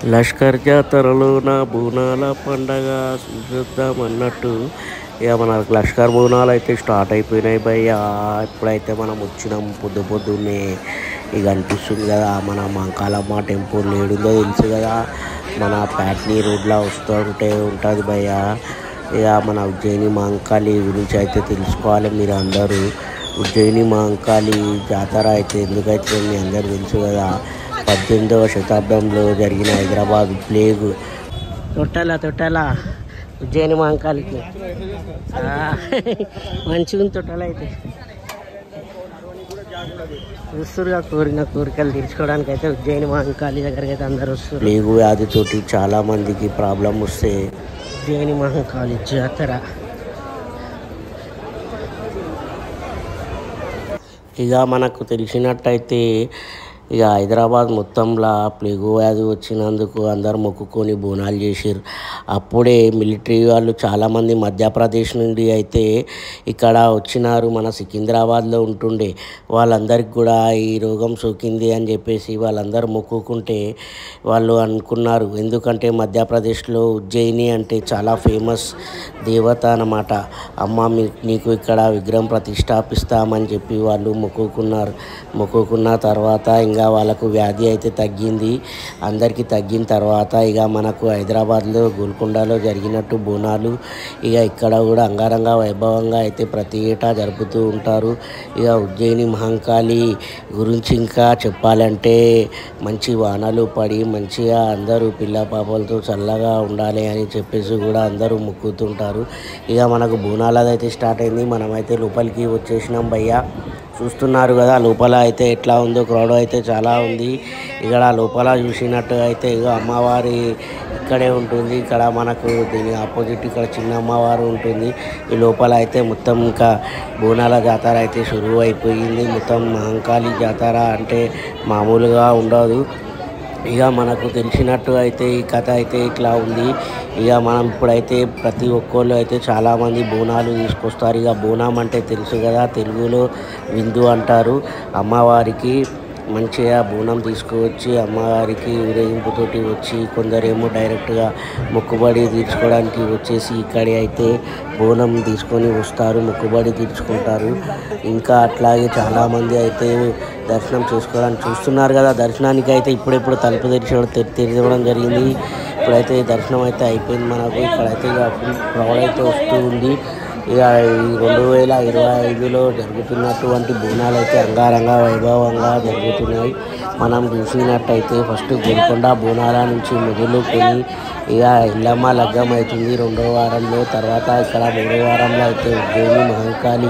లష్కర్ జాతరలోన బోనాల పండగ చూసేద్దామన్నట్టు ఇక మన లష్కర్ బోనాలు అయితే స్టార్ట్ అయిపోయినాయి భయ్య. ఇప్పుడైతే మనం వచ్చినాం పొద్దున్నే. ఇక అనిపిస్తుంది కదా మన మంకాలమ్మ టెంపుల్ ఏడుందో తెలుసు కదా, మన ప్యాట్నీ రోడ్లో వస్తుంటే ఉంటుంది భయ్య. ఇక మన ఉజ్జయిని మహంకాళి గురించి అయితే తెలుసుకోవాలి మీరు అందరూ. ఉజ్జయిని మహంకాళి జాతర అయితే ఎందుకైతే మీ అందరూ తెలుసు కదా, 18వ శతాబ్దంలో జరిగిన హైదరాబాద్ ప్లేగు తొట్టల ఉజ్జయిని మహంకాళికి మంచిగా తొట్టెల అయితే చూస్తురుగా. కోరికలు తీర్చుకోవడానికి అయితే ఉజ్జయిని మహంకాళి దగ్గరికి అయితే అందరు వస్తారు. ప్లేగు వ్యాధితోటి చాలా మందికి ప్రాబ్లం వస్తే ఉజ్జయిని మహంకాళి జాతర ఇక మనకు తెలిసినట్టయితే ఇక హైదరాబాద్ మొత్తంలో ప్లేగు వ్యాధి వచ్చినందుకు అందరు మొక్కుకొని బోనాలు చేసిర్రు. అప్పుడే మిలిటరీ వాళ్ళు చాలామంది మధ్యప్రదేశ్ నుండి అయితే ఇక్కడ వచ్చినారు. మన సికింద్రాబాద్లో ఉంటుండే వాళ్ళందరికీ కూడా ఈ రోగం సోకింది అని చెప్పేసి వాళ్ళందరూ మొక్కుకుంటే వాళ్ళు అనుకున్నారు. ఎందుకంటే మధ్యప్రదేశ్లో ఉజ్జయిని అంటే చాలా ఫేమస్ దేవత అన్నమాట. అమ్మ నీకు ఇక్కడ విగ్రహం ప్రతిష్టాపిస్తామని చెప్పి వాళ్ళు మొక్కుకున్న తర్వాత ఇంకా వాళ్ళకు వ్యాధి అయితే తగ్గింది. అందరికీ తగ్గిన తర్వాత ఇక మనకు హైదరాబాద్లో గోల్కొండలో జరిగినట్టు బోనాలు ఇక ఇక్కడ కూడా అంగరంగ వైభవంగా అయితే ప్రతి ఏటా జరుపుతూ ఉంటారు. ఇక ఉజ్జయిని మహంకాళి గురించి ఇంకా చెప్పాలంటే మంచి వానలు పడి మంచిగా అందరూ పిల్ల పాపలతో చల్లగా ఉండాలి అని చెప్పేసి కూడా అందరూ మొక్కుతుంటారు. ఇక మనకు బోనాలది అయితే స్టార్ట్ అయింది. మనమైతే లోపలికి వచ్చేసినాం భయ్య. చూస్తున్నారు కదా లోపల అయితే ఎట్లా ఉందో, క్రౌడ్ అయితే చాలా ఉంది. ఇక్కడ లోపల చూసినట్టు అయితే ఇక అమ్మవారి ఇక్కడే ఉంటుంది. ఇక్కడ మనకు దీని ఆపోజిట్ ఇక్కడ చిన్న అమ్మవారు ఉంటుంది. ఈ లోపల అయితే మొత్తం ఇంకా బోనాల జాతర అయితే షురువు అయిపోయింది. మొత్తం మహంకాళి జాతర అంటే మామూలుగా ఉండదు. ఇక మనకు తెలిసినట్టు అయితే ఈ కథ అయితే ఇట్లా ఉంది. ఇక మనం ఇప్పుడైతే ప్రతి ఒక్కళ్ళు అయితే చాలామంది బోనాలు తీసుకొస్తారు. ఇక బోనం అంటే తెలుసు కదా, తెలుగులో విందు అంటారు. అమ్మవారికి మంచిగా బోనం తీసుకువచ్చి అమ్మవారికి ఊరేగింపుతోటి వచ్చి కొందరేమో డైరెక్ట్గా మొక్కుబడి తీర్చుకోవడానికి వచ్చేసి ఇక్కడే అయితే బోనం తీసుకొని వస్తారు, మొక్కుబడి తీర్చుకుంటారు. ఇంకా అట్లాగే చాలామంది అయితే దర్శనం చేసుకోవడానికి చూస్తున్నారు కదా. దర్శనానికి అయితే ఇప్పుడెప్పుడు తలుపు తెరవడం జరిగింది. ఇప్పుడైతే దర్శనం అయితే అయిపోయింది మనకు. ఇక్కడైతే ఇక క్రౌడ్ అయితే వస్తూ ఉంది. ఇక ఈ 2025లో జరుగుతున్నటువంటి బోనాలు అయితే అంగరంగ వైభవంగా జరుగుతున్నాయి. మనం చూసినట్టయితే ఫస్ట్ గోల్కొండ బోనాల నుంచి మొదలుకొని ఇక ఇల్లమ్మ లగ్గం అవుతుంది 2వ వారంలో. తర్వాత ఇక్కడ 3వ వారంలో అయితే ఉజ్జయిని మహంకాళి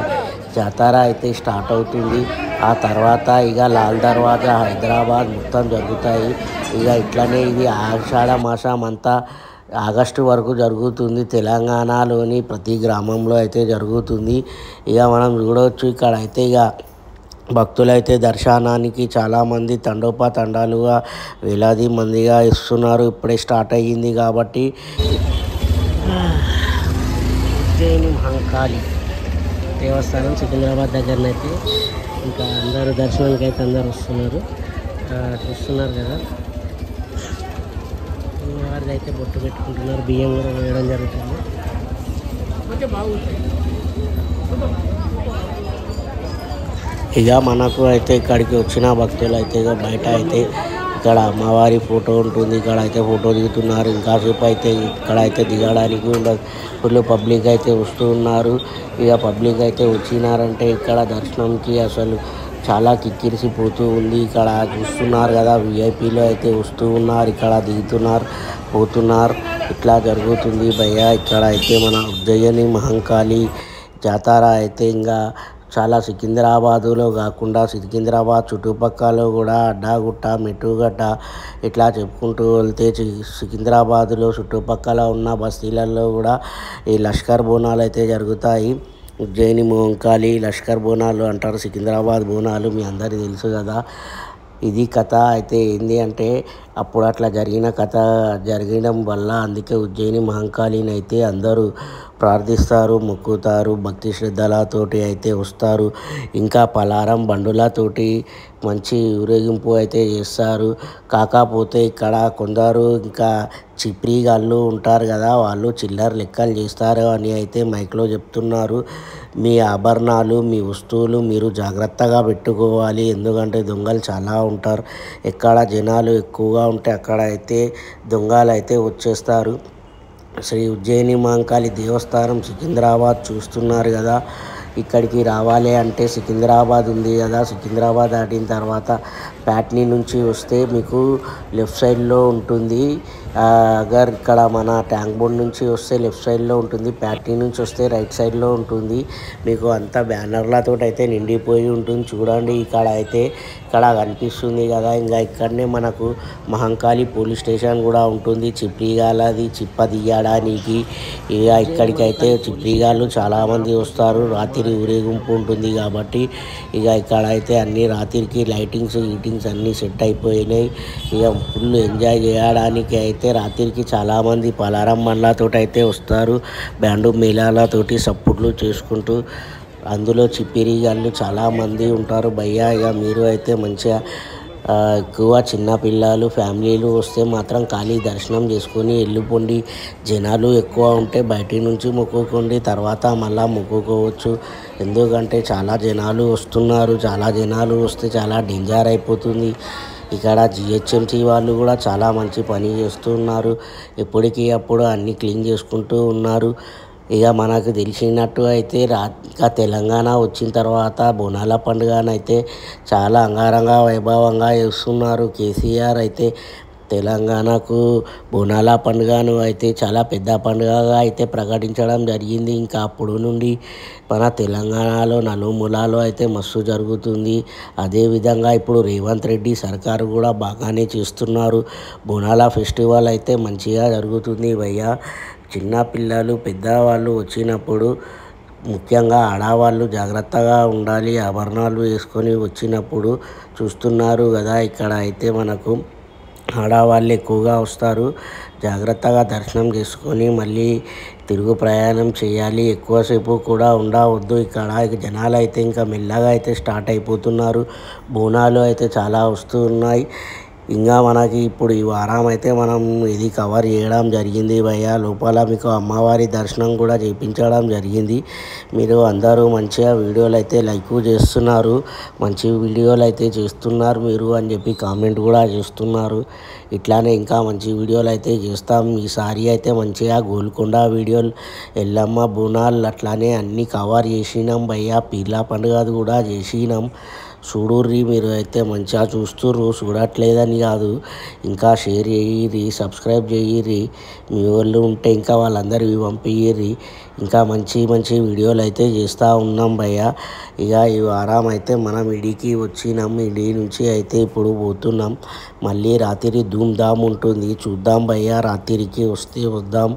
జాతర అయితే స్టార్ట్ అవుతుంది. ఆ తర్వాత ఇక లాల్ దర్వాజా హైదరాబాద్ మొత్తం జరుగుతాయి. ఇక ఇట్లనే ఇది ఆషాఢ మాసం అంతా ఆగస్టు వరకు జరుగుతుంది. తెలంగాణలోని ప్రతి గ్రామంలో అయితే జరుగుతుంది. ఇక మనం చూడవచ్చు ఇక్కడ అయితే ఇక భక్తులైతే దర్శనానికి చాలామంది తండోపతండాలుగా వేలాది మందిగా ఇస్తున్నారు. ఇప్పుడే స్టార్ట్ అయ్యింది కాబట్టి. ఉజ్జయిని మహంకాళి దేవస్థానం సికింద్రాబాద్ దగ్గరనైతే ఇంకా అందరూ దర్శనానికి అయితే అందరు వస్తున్నారు. చూస్తున్నారు కదా, వారికి అయితే బొట్టు పెట్టుకుంటున్నారు, బియ్యం కూడా వేయడం జరుగుతుంది. ఇక మనకు అయితే ఇక్కడికి వచ్చిన భక్తులు అయితే ఇక బయట అయితే ఇక్కడ అమ్మవారి ఫోటో ఉంటుంది. ఇక్కడ అయితే ఫోటో దిగుతున్నారు. ఇంకాసేపు అయితే ఇక్కడ అయితే దిగడానికి ఉండదు. ఫుల్ పబ్లిక్ అయితే వస్తూ ఉన్నారు. ఇక పబ్లిక్ అయితే వచ్చినారంటే ఇక్కడ దర్శనంకి అసలు చాలా కిక్కిరిసిపోతూ ఉంది. ఇక్కడ చూస్తున్నారు కదా, విఐపీలో అయితే వస్తూ ఉన్నారు, ఇక్కడ దిగుతున్నారు, పోతున్నారు. ఇట్లా జరుగుతుంది భయ్య. ఇక్కడ అయితే మన ఉజ్జయిని మహంకాళి జాతర అయితే ఇంకా చాలా సికింద్రాబాదులో కాకుండా సికింద్రాబాద్ చుట్టుపక్కల కూడా అడ్డాగుట్ట, మెట్టుగడ్డ ఇట్లా చెప్పుకుంటూ వెళ్తే సికింద్రాబాదులో చుట్టుపక్కల ఉన్న బస్తీలలో కూడా ఈ లష్కర్ బోనాలు అయితే జరుగుతాయి. ఉజ్జయిని మహంకాళి లష్కర్ బోనాలు అంటారు, సికింద్రాబాద్ బోనాలు మీ అందరికీ తెలుసు కదా. ఇది కథ అయితే ఏంది అంటే అప్పుడు అట్లా జరిగిన కథ జరగడం వల్ల అందుకే ఉజ్జయిని మహంకాళిని అయితే అందరూ ప్రార్థిస్తారు, మొక్కుతారు, భక్తి శ్రద్ధలతోటి అయితే వస్తారు. ఇంకా పలారం బండులతోటి మంచి ఊరేగింపు అయితే చేస్తారు. కాకపోతే ఇక్కడ కొందరు ఇంకా చిప్రీగాళ్ళు ఉంటారు కదా, వాళ్ళు చిల్లర లెక్కలు చేస్తారు అని అయితే మైక్లో చెప్తున్నారు. మీ ఆభరణాలు, మీ వస్తువులు మీరు జాగ్రత్తగా పెట్టుకోవాలి. ఎందుకంటే దొంగలు చాలా ఉంటారు. ఎక్కడ జనాలు ఎక్కువగా ఉంటే అక్కడ అయితే దొంగలు అయితే వచ్చేస్తారు. శ్రీ ఉజ్జయిని మహంకాళి దేవస్థానం సికింద్రాబాద్ చూస్తున్నారు కదా. ఇక్కడికి రావాలి అంటే సికింద్రాబాద్ ఉంది కదా, సికింద్రాబాద్ దాటిన తర్వాత ప్యాట్నీ నుంచి వస్తే మీకు లెఫ్ట్ సైడ్లో ఉంటుంది. అగర్ ఇక్కడ మన ట్యాంక్ బండ్ నుంచి వస్తే లెఫ్ట్ సైడ్లో ఉంటుంది, ప్యాట్నీ నుంచి వస్తే రైట్ సైడ్లో ఉంటుంది. మీకు అంతా బ్యానర్లతో అయితే నిండిపోయి ఉంటుంది. చూడండి ఇక్కడ కనిపిస్తుంది కదా. ఇంకా ఇక్కడనే మనకు మహంకాళి పోలీస్ స్టేషన్ కూడా ఉంటుంది. చిప్రీగాలది చిప్ప తీయడానికి ఇక ఇక్కడికైతే చిప్రీగాళ్ళు చాలామంది వస్తారు. రాత్రి ఊరేగింపు ఉంటుంది కాబట్టి ఇక ఇక్కడ అయితే అన్ని రాత్రికి లైటింగ్స్ అన్నీ సెట్ అయిపోయినాయి. ఇక ఫుల్ ఎంజాయ్ చేయడానికి అయితే రాత్రికి చాలామంది పలారం బండ్లతో అయితే వస్తారు. బ్యాండు మేళాలతోటి సప్పుట్లు చేసుకుంటూ. అందులో చిప్పిరిగాళ్ళు చాలామంది ఉంటారు భయ్యా. ఇక మీరు అయితే మంచిగా ఎక్కువ చిన్నపిల్లలు ఫ్యామిలీలు వస్తే మాత్రం ఖాళీ దర్శనం చేసుకొని వెళ్ళిపోండి. జనాలు ఎక్కువ ఉంటే బయటి నుంచి మొక్కుకోండి, తర్వాత మళ్ళీ మొక్కుకోవచ్చు. ఎందుకంటే చాలా జనాలు వస్తున్నారు. చాలా జనాలు వస్తే చాలా డేంజర్ అయిపోతుంది. ఇక్కడ జిహెచ్ఎంసీ వాళ్ళు కూడా చాలా మంచి పని చేస్తున్నారు. ఎప్పటికీ అప్పుడు అన్నీ క్లీన్ చేసుకుంటూ ఉన్నారు. ఇక మనకు తెలిసినట్టు అయితే ఇంకా తెలంగాణ వచ్చిన తర్వాత బోనాల పండుగనైతే చాలా అంగరంగ వైభవంగా చేస్తున్నారు. కేసీఆర్ అయితే తెలంగాణకు బోనాల పండుగను అయితే చాలా పెద్ద పండుగగా అయితే ప్రకటించడం జరిగింది. ఇంకా అప్పుడు నుండి మన తెలంగాణలో నలుమూలలో అయితే మస్తు జరుగుతుంది. అదేవిధంగా ఇప్పుడు రేవంత్ రెడ్డి సర్కారు కూడా బాగానే చేస్తున్నారు. బోనాల ఫెస్టివల్ అయితే మంచిగా జరుగుతుంది భయ్యా. చిన్నపిల్లలు పెద్దవాళ్ళు వచ్చినప్పుడు ముఖ్యంగా ఆడవాళ్ళు జాగ్రత్తగా ఉండాలి. ఆభరణాలు వేసుకొని వచ్చినప్పుడు చూస్తున్నారు కదా. ఇక్కడ అయితే మనకు ఆడవాళ్ళు ఎక్కువగా వస్తారు. జాగ్రత్తగా దర్శనం చేసుకొని మళ్ళీ తిరుగు ప్రయాణం చేయాలి. ఎక్కువసేపు కూడా ఉండవద్దు. ఇక్కడ జనాలు అయితే ఇంకా మెల్లగా అయితే స్టార్ట్ అయిపోతున్నారు. బోనాలు అయితే చాలా వస్తున్నాయి. ఇంకా మనకి ఇప్పుడు ఈ వారం అయితే మనం ఇది కవర్ చేయడం జరిగింది భయ్యా. లోపల మీకు అమ్మవారి దర్శనం కూడా చేయించడం జరిగింది. మీరు అందరూ మంచిగా వీడియోలు అయితే లైక్ చేస్తున్నారు, మంచి వీడియోలు అయితే చేస్తున్నారు మీరు అని చెప్పి కామెంట్ కూడా చేస్తున్నారు. ఇట్లానే ఇంకా మంచి వీడియోలు అయితే చేస్తాం. ఈసారి అయితే మంచిగా గోల్కొండ వీడియోలు, ఎల్లమ్మ బోనాలు అట్లానే అన్నీ కవర్ చేసినాం భయ్యా. పీర్ల పండుగ కూడా చేసినాం. చూడుర్రి, మీరు అయితే మంచిగా చూస్తుర్రు, చూడట్లేదని కాదు. ఇంకా షేర్ చేయిర్రి, సబ్స్క్రైబ్ చేయిర్రి. మీ వాళ్ళు ఉంటే ఇంకా వాళ్ళందరివి పంపియ్యిర్రి. ఇంకా మంచి మంచి వీడియోలు అయితే చేస్తూ ఉన్నాం భయ్యా. ఇక ఈ వారం అయితే మనం ఇడికి వచ్చినాం. ఇడి నుంచి అయితే ఇప్పుడు పోతున్నాం. మళ్ళీ రాత్రి ధూమ్ధామ్ ఉంటుంది. చూద్దాం భయ్యా, రాత్రికి వస్తే వద్దాం.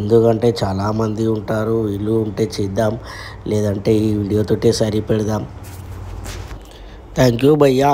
ఎందుకంటే చాలామంది ఉంటారు. వీళ్ళు ఉంటే చేద్దాం, లేదంటే ఈ వీడియోతోటే సరిపెడదాం. థ్యాంక్ యూ భయ్యా.